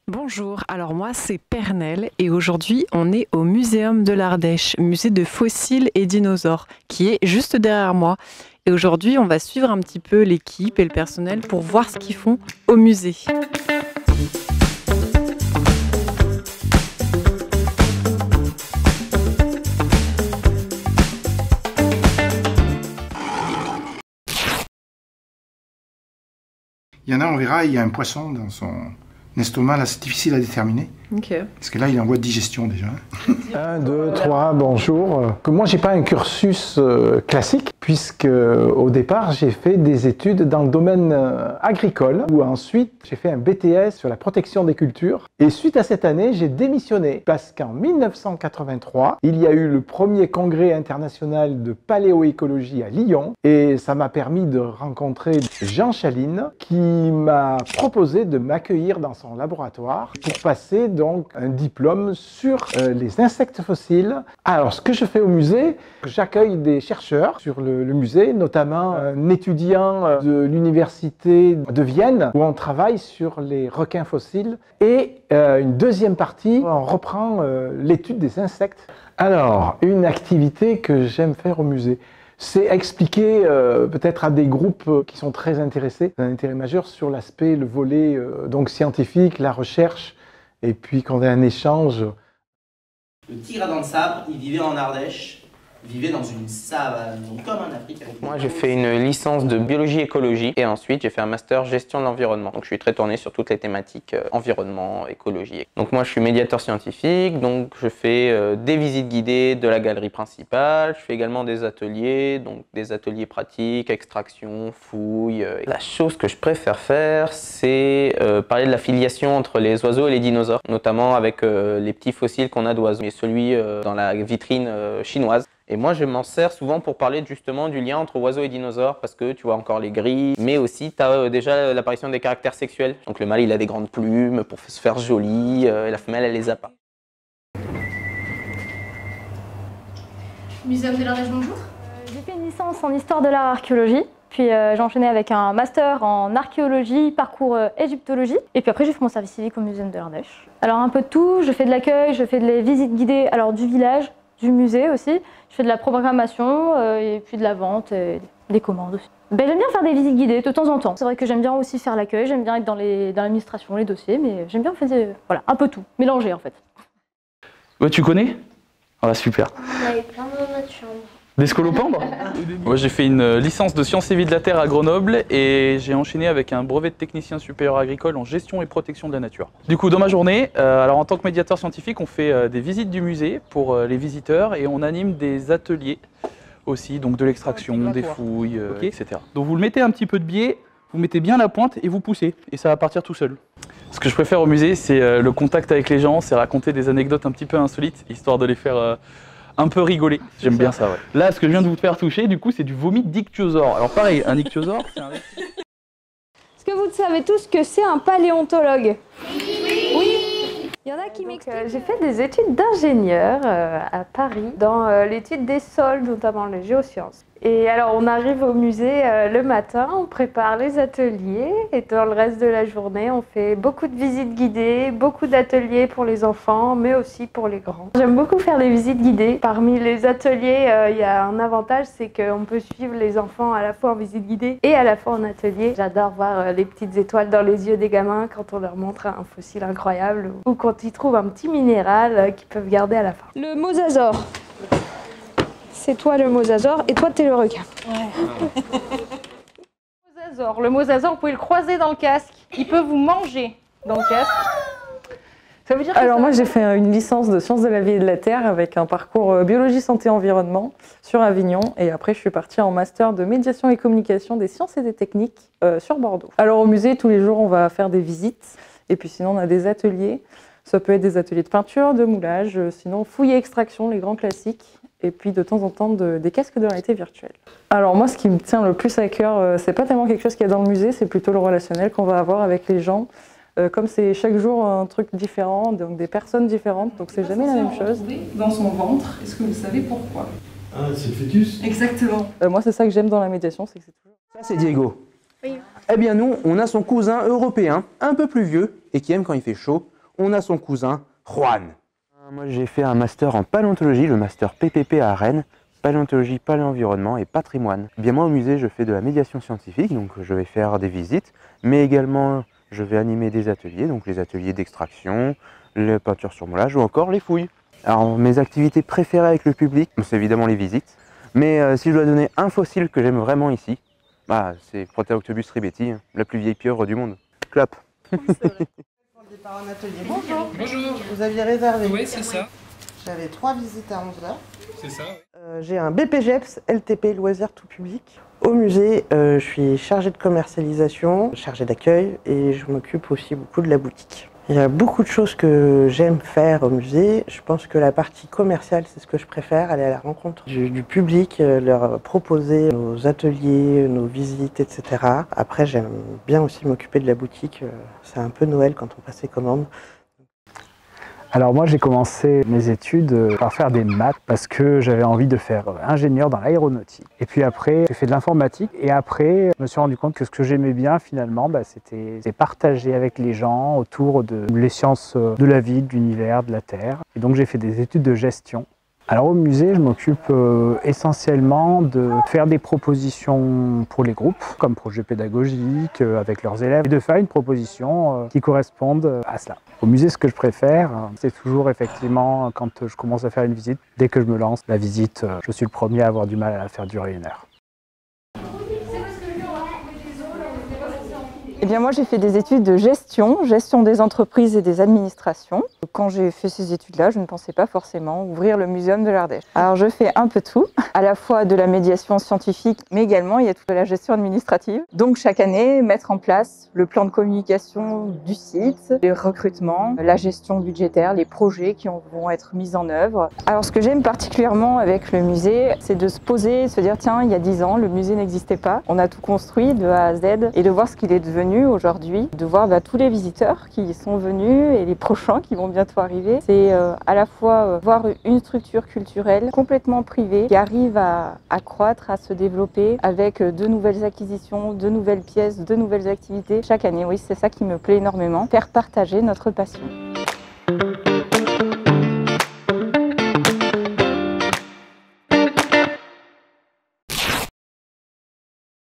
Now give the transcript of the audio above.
Bonjour, alors moi c'est Pernelle et aujourd'hui on est au Muséum de l'Ardèche, musée de fossiles et dinosaures, qui est juste derrière moi. Et aujourd'hui on va suivre un petit peu l'équipe et le personnel pour voir ce qu'ils font au musée. Il y en a, on verra, il y a un poisson dans son estomac, là c'est difficile à déterminer. Okay. Parce que là il est en voie de digestion déjà. 1, 2, 3, bonjour. Moi j'ai pas un cursus classique, puisque au départ j'ai fait des études dans le domaine agricole, où ensuite j'ai fait un BTS sur la protection des cultures. Et suite à cette année, j'ai démissionné, parce qu'en 1983, il y a eu le premier congrès international de paléoécologie à Lyon, et ça m'a permis de rencontrer Jean Chaline, qui m'a proposé de m'accueillir dans son laboratoire pour passer donc un diplôme sur les insectes fossiles. Alors ce que je fais au musée, j'accueille des chercheurs sur le musée, notamment un étudiant de l'université de Vienne où on travaille sur les requins fossiles, et une deuxième partie, on reprend l'étude des insectes. Alors, une activité que j'aime faire au musée, c'est expliquer peut-être à des groupes qui sont très intéressés, un intérêt majeur sur l'aspect, le volet donc scientifique, la recherche, et puis qu'on ait un échange. Le tigre à dents de sabre, il vivait en Ardèche, vivait dans une savane, donc comme en Afrique. Moi j'ai fait une licence de biologie-écologie et ensuite j'ai fait un master gestion de l'environnement. Donc je suis très tourné sur toutes les thématiques environnement, écologie. Donc moi je suis médiateur scientifique, donc je fais des visites guidées de la galerie principale. Je fais également des ateliers, donc des ateliers pratiques, extraction, fouille. La chose que je préfère faire, c'est parler de la filiation entre les oiseaux et les dinosaures, notamment avec les petits fossiles qu'on a d'oiseaux, et celui dans la vitrine chinoise. Et moi, je m'en sers souvent pour parler justement du lien entre oiseaux et dinosaures, parce que tu vois encore les grilles, mais aussi tu as déjà l'apparition des caractères sexuels. Donc le mâle, il a des grandes plumes pour se faire joli, et la femelle, elle les a pas. Muséum de l'Ardèche, bonjour. J'ai fait une licence en histoire de l'art archéologie, puis j'ai enchaîné avec un master en archéologie, parcours égyptologie, et puis après j'ai fait mon service civique au Muséum de l'Ardèche. Alors un peu de tout, je fais de l'accueil, je fais des visites guidées alors du village, du musée aussi. Je fais de la programmation et puis de la vente et des commandes aussi. J'aime bien faire des visites guidées de temps en temps. C'est vrai que j'aime bien aussi faire l'accueil, j'aime bien être dans l'administration, les dossiers, mais j'aime bien faire voilà, un peu tout, mélanger en fait. Ouais, tu connais? Ah super. On avait plein dans notre chambre. Des scolopendres? Moi j'ai fait une licence de sciences et vie de la terre à Grenoble et j'ai enchaîné avec un brevet de technicien supérieur agricole en gestion et protection de la nature. Du coup dans ma journée, alors en tant que médiateur scientifique, on fait des visites du musée pour les visiteurs et on anime des ateliers aussi, donc de l'extraction, des fouilles, etc. Donc vous le mettez un petit peu de biais, vous mettez bien la pointe et vous poussez et ça va partir tout seul. Ce que je préfère au musée, c'est le contact avec les gens, c'est raconter des anecdotes un petit peu insolites, histoire de les faire un peu rigoler. J'aime bien ça, ouais. Là, ce que je viens de vous faire toucher, du coup, c'est du vomi d'ichthyosaure. Alors pareil, un ichthyosaure, c'est un... Est-ce que vous savez tous que c'est un paléontologue? Oui. Il y en a qui m'expliquent. J'ai fait des études d'ingénieur à Paris, dans l'étude des sols, notamment les géosciences. Et alors on arrive au musée le matin, on prépare les ateliers et dans le reste de la journée on fait beaucoup de visites guidées, beaucoup d'ateliers pour les enfants mais aussi pour les grands. J'aime beaucoup faire des visites guidées. Parmi les ateliers, il y a un avantage, c'est qu'on peut suivre les enfants à la fois en visite guidée et à la fois en atelier. J'adore voir les petites étoiles dans les yeux des gamins quand on leur montre un fossile incroyable ou quand ils trouvent un petit minéral qu'ils peuvent garder à la fin. Le mosasaure. C'est toi le mosasaure et toi t'es le requin. Ouais. Le mosasaure, vous pouvez le croiser dans le casque. Il peut vous manger dans le casque. Ça veut dire alors moi j'ai fait une licence de sciences de la vie et de la terre avec un parcours biologie, santé, environnement sur Avignon et après je suis partie en master de médiation et communication des sciences et des techniques sur Bordeaux. Alors au musée tous les jours on va faire des visites et puis sinon on a des ateliers. Ça peut être des ateliers de peinture, de moulage, sinon fouille et extraction, les grands classiques. Et puis de temps en temps des casques de réalité virtuelle. Alors moi ce qui me tient le plus à cœur, c'est pas tellement quelque chose qu'il y a dans le musée, c'est plutôt le relationnel qu'on va avoir avec les gens. Comme c'est chaque jour un truc différent, donc des personnes différentes, donc c'est jamais la même chose. Dans son ventre, est-ce que vous savez pourquoi? Ah, c'est le fœtus? Exactement. Moi c'est ça que j'aime dans la médiation, c'est que c'est toujours... Ça c'est Diego. Oui. Eh bien nous, on a son cousin européen, un peu plus vieux, et qui aime quand il fait chaud. on a son cousin, Juan. Moi j'ai fait un master en paléontologie, le master PPP à Rennes, paléontologie, paléo-environnement et patrimoine. Bien moi au musée je fais de la médiation scientifique, donc je vais faire des visites, mais également je vais animer des ateliers, donc les ateliers d'extraction, les peintures sur moulage ou encore les fouilles. Alors mes activités préférées avec le public, c'est évidemment les visites, mais si je dois donner un fossile que j'aime vraiment ici, c'est Proteoctobus ribeti, la plus vieille pieuvre du monde. Clap. Bonjour. Bonjour. Vous aviez réservé. Oui, c'est ça. J'avais 3 visites à 11h. C'est ça. J'ai un BPGEPS LTP loisirs tout public. Au musée, je suis chargée de commercialisation, chargée d'accueil et je m'occupe aussi beaucoup de la boutique. Il y a beaucoup de choses que j'aime faire au musée. Je pense que la partie commerciale, c'est ce que je préfère, aller à la rencontre du public, leur proposer nos ateliers, nos visites, etc. Après, j'aime bien aussi m'occuper de la boutique. C'est un peu Noël quand on passe les commandes. Alors moi j'ai commencé mes études par faire des maths parce que j'avais envie de faire ingénieur dans l'aéronautique. Et puis après j'ai fait de l'informatique et après je me suis rendu compte que ce que j'aimais bien finalement c'était partager avec les gens autour de les sciences de la vie, de l'univers, de la Terre. Et donc j'ai fait des études de gestion. Alors au musée, je m'occupe essentiellement de faire des propositions pour les groupes, comme projet pédagogique avec leurs élèves, et de faire une proposition qui corresponde à cela. Au musée, ce que je préfère, c'est toujours effectivement quand je commence à faire une visite, dès que je me lance, la visite, je suis le premier à avoir du mal à la faire durer 1 heure. Eh bien moi j'ai fait des études de gestion des entreprises et des administrations. Quand j'ai fait ces études-là, je ne pensais pas forcément ouvrir le Muséum de l'Ardèche. Alors je fais un peu tout, à la fois de la médiation scientifique, mais également il y a toute la gestion administrative. Donc chaque année, mettre en place le plan de communication du site, les recrutements, la gestion budgétaire, les projets qui vont être mis en œuvre. Alors ce que j'aime particulièrement avec le musée, c'est de se poser et se dire tiens, il y a 10 ans, le musée n'existait pas. On a tout construit de A à Z et de voir ce qu'il est devenu aujourd'hui, de voir tous les visiteurs qui sont venus et les prochains qui vont bientôt arriver. C'est à la fois voir une structure culturelle complètement privée qui arrive à croître, à se développer avec de nouvelles acquisitions, de nouvelles pièces, de nouvelles activités chaque année. Oui, c'est ça qui me plaît énormément, faire partager notre passion.